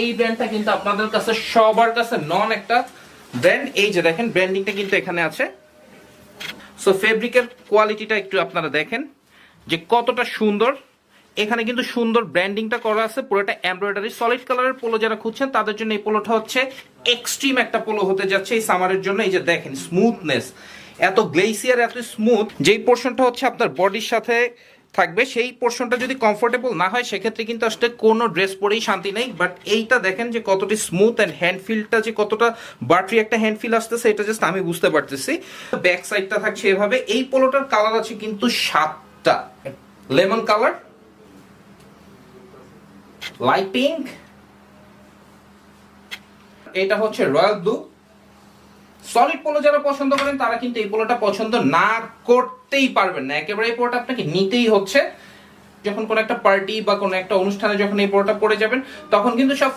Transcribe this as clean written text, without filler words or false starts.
এই ব্র্যান্ডটা কিন্তু আপনাদের কাছে সবার কাছে নন একটা ব্র্যান্ড। এই যে দেখেন ব্র্যান্ডিংটা কিন্তু এখানে আছে। সো ফেব্রিকের কোয়ালিটিটা একটু আপনারা দেখেন যে কতটা সুন্দর। এখানে কিন্তু সুন্দর ব্র্যান্ডিংটা করা আছে, পুরোটা এমব্রয়ডারি। সলিড কালারের পোলো যারা খুঁজছেন তাদের জন্য এই পোলোটা হচ্ছে এক্সট্রিম একটা পোলো হতে যাচ্ছে এই সামারের জন্য। এই যে দেখেন স্মুথনেস, এত গ্লেসিয়ার, এত স্মুথ। যেই পোর্শনটা হচ্ছে আপনার বডির সাথে থাকবে সেই পোর্শনটা যদি কমফোর্টেবল না হয় সেক্ষেত্রে কিন্তু আসলে কোনো ড্রেস পরেই শান্তি নেই। বাট এইটা দেখেন যে কতটা স্মুথ অ্যান্ড হ্যান্ড ফিলটা যে কতটা বাটারি একটা হ্যান্ড ফিল আসতেছে, এটা জাস্ট আমি বুঝতে পারতেছি। ব্যাক সাইডটা থাকছে এভাবে। এই পোলোটার কালার আছে কিন্তু 7টা। লেমন কালার, লাইট পিঙ্ক, এটা হচ্ছে রয়্যাল ব্লু। সলিড পোলো যারা পছন্দ করেন তারা কিন্তু এই পোলোটা পছন্দ না করতেই পারবেন না, একেবারে এই পোলোটা আপনাকে নিতেই হচ্ছে। যখন কোনো একটা পার্টি বা কোনো একটা অনুষ্ঠানে যখন এই পোলোটা পরে যাবেন তখন কিন্তু সব